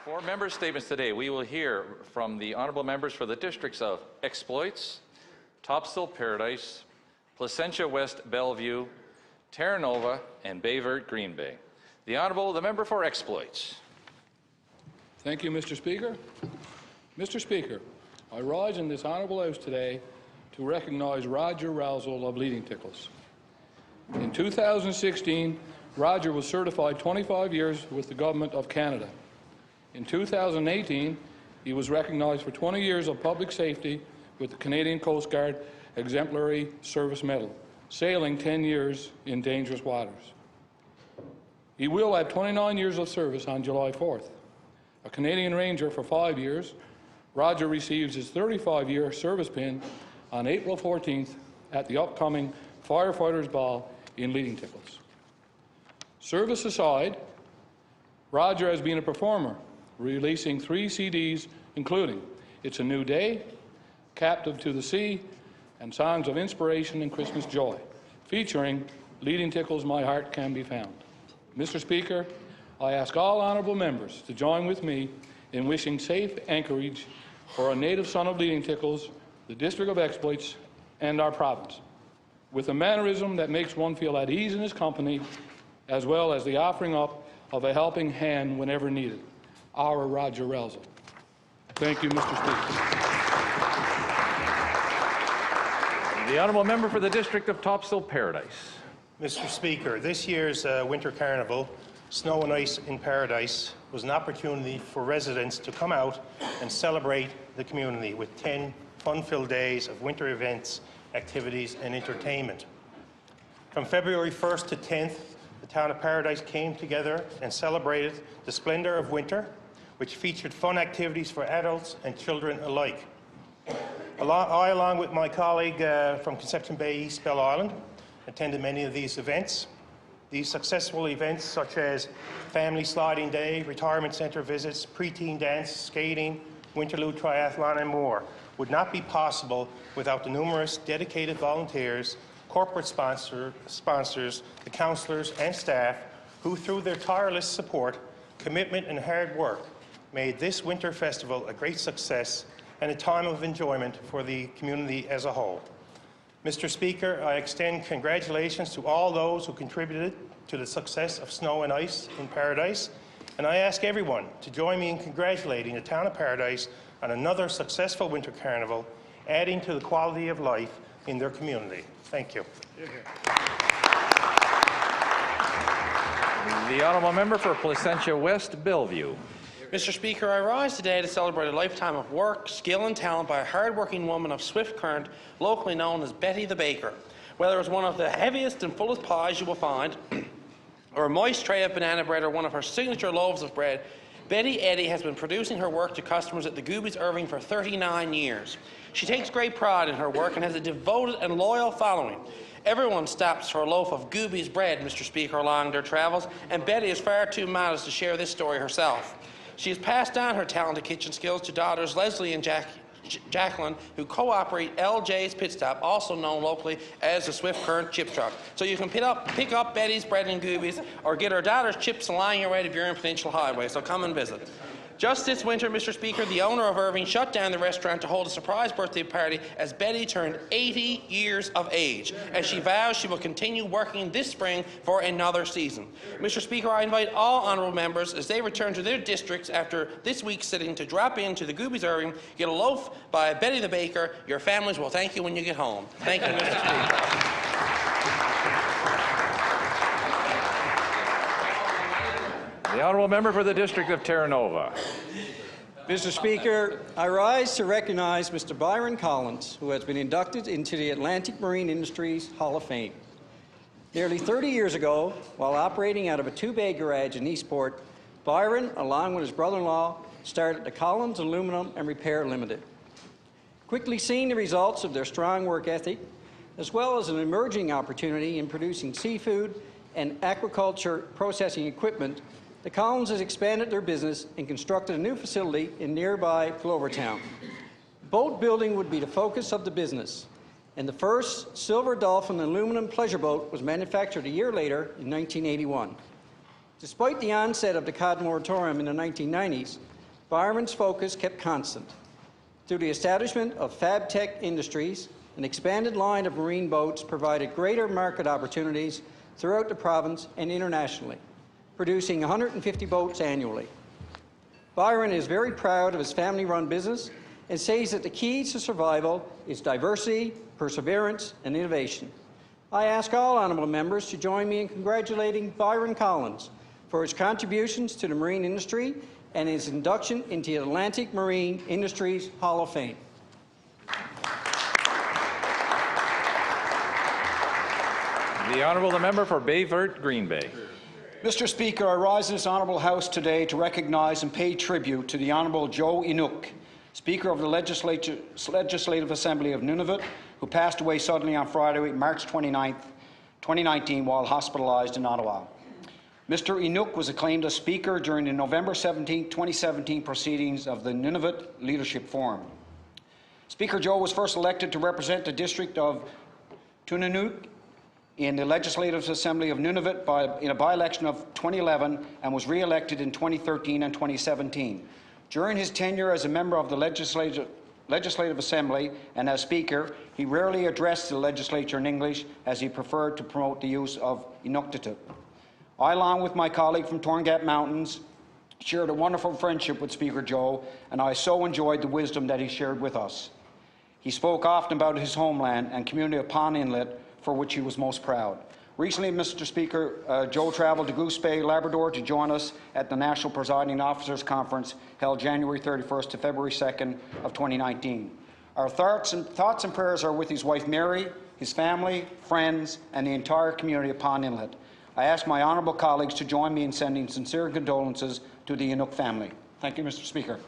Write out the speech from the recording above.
For member statements today, we will hear from the honourable members for the districts of Exploits, Topsail-Paradise, Placentia West-Bellevue, Terra Nova, and Baie Verte-Green Bay. The member for Exploits. Thank you, Mr. Speaker. Mr. Speaker, I rise in this honourable House today to recognise Roger Rousel of Leading Tickles. In 2016, Roger was certified 25 years with the Government of Canada. In 2018, he was recognised for 20 years of public safety with the Canadian Coast Guard Exemplary Service Medal, sailing 10 years in dangerous waters. He will have 29 years of service on July 4th. A Canadian Ranger for 5 years, Roger receives his 35-year service pin on April 14th at the upcoming Firefighters Ball in Leading Tickles. Service aside, Roger has been a performer, releasing 3 CDs, including It's a New Day, Captive to the Sea, and Songs of Inspiration and Christmas Joy, featuring Leading Tickles, My Heart Can Be Found. Mr. Speaker, I ask all honourable members to join with me in wishing safe anchorage for a native son of Leading Tickles, the District of Exploits, and our province, with a mannerism that makes one feel at ease in his company, as well as the offering up of a helping hand whenever needed. Our Roger Rousel. Thank you, Mr. Speaker. The honourable member for the district of Topsail-Paradise. Mr. Speaker, this year's Winter Carnival, Snow and Ice in Paradise, was an opportunity for residents to come out and celebrate the community with 10 fun-filled days of winter events, activities and entertainment. From February 1st to 10th, the town of Paradise came together and celebrated the splendour of winter, which featured fun activities for adults and children alike. I, along with my colleague from Conception Bay, East Bell Island, attended many of these events. These successful events, such as Family Sliding Day, Retirement Centre visits, preteen dance, skating, Winterlude Triathlon and more, would not be possible without the numerous dedicated volunteers, corporate sponsors, the councillors and staff who, through their tireless support, commitment and hard work, made this winter festival a great success and a time of enjoyment for the community as a whole. Mr. Speaker, I extend congratulations to all those who contributed to the success of Snow and Ice in Paradise, and I ask everyone to join me in congratulating the town of Paradise on another successful winter carnival, adding to the quality of life in their community. Thank you. The honourable member for Placentia West-Bellevue. Mr. Speaker, I rise today to celebrate a lifetime of work, skill and talent by a hard-working woman of swift current, locally known as Betty the Baker. Whether it's one of the heaviest and fullest pies you will find, or a moist tray of banana bread, or one of her signature loaves of bread, Betty Eddy has been producing her work to customers at the Goobies Irving for 39 years. She takes great pride in her work and has a devoted and loyal following. Everyone stops for a loaf of Goobies bread, Mr. Speaker, along their travels, and Betty is far too modest to share this story herself. She has passed down her talented kitchen skills to daughters Leslie and Jacqueline, who co-operate LJ's Pit Stop, also known locally as the Swift Current Chip Truck. So you can pick up Betty's bread and Goobies, or get her daughter's chips lying your way if you're in Peninsula Highway, so come and visit. Just this winter, Mr. Speaker, the owner of Irving shut down the restaurant to hold a surprise birthday party as Betty turned 80 years of age, as she vows she will continue working this spring for another season. Mr. Speaker, I invite all honourable members, as they return to their districts after this week's sitting, to drop into the Goobies Irving, get a loaf by Betty the Baker. Your families will thank you when you get home. Thank you, Mr. Speaker. The honourable member for the district of Terra Nova. Mr. Speaker, I rise to recognise Mr. Byron Collins, who has been inducted into the Atlantic Marine Industries Hall of Fame. Nearly 30 years ago, while operating out of a 2-bay garage in Eastport, Byron, along with his brother-in-law, started the Collins Aluminum and Repair Limited. Quickly seeing the results of their strong work ethic, as well as an emerging opportunity in producing seafood and aquaculture processing equipment, the Collins has expanded their business and constructed a new facility in nearby Glovertown. Boat building would be the focus of the business, and the first Silver Dolphin aluminum pleasure boat was manufactured a year later in 1981. Despite the onset of the cod moratorium in the 1990s, Byron's focus kept constant. Through the establishment of Fab Tech Industries, an expanded line of marine boats provided greater market opportunities throughout the province and internationally, producing 150 boats annually. Byron is very proud of his family-run business and says that the key to survival is diversity, perseverance, and innovation. I ask all honourable members to join me in congratulating Byron Collins for his contributions to the marine industry and his induction into the Atlantic Marine Industries Hall of Fame. The Honourable Member for Baie Verte-Green Bay. Mr. Speaker, I rise in this Honourable House today to recognise and pay tribute to the Honourable Joe Inuk, Speaker of the Legislative Assembly of Nunavut, who passed away suddenly on Friday, March 29, 2019, while hospitalised in Ottawa. Mr. Inuk was acclaimed as Speaker during the November 17, 2017 proceedings of the Nunavut Leadership Forum. Speaker Joe was first elected to represent the district of Tunanuk in the Legislative Assembly of Nunavut in a by-election of 2011 and was re-elected in 2013 and 2017. During his tenure as a member of the Legislative Assembly and as Speaker, he rarely addressed the legislature in English as he preferred to promote the use of Inuktitut. I, along with my colleague from Torngat Mountains, shared a wonderful friendship with Speaker Joe, and I so enjoyed the wisdom that he shared with us. He spoke often about his homeland and community of Pond Inlet, for which he was most proud. Recently, Mr. Speaker, Joe travelled to Goose Bay, Labrador to join us at the National Presiding Officers Conference held January 31st to February 2nd of 2019. Our thoughts and prayers are with his wife Mary, his family, friends, and the entire community of Pond Inlet. I ask my honourable colleagues to join me in sending sincere condolences to the Inuk family. Thank you, Mr. Speaker.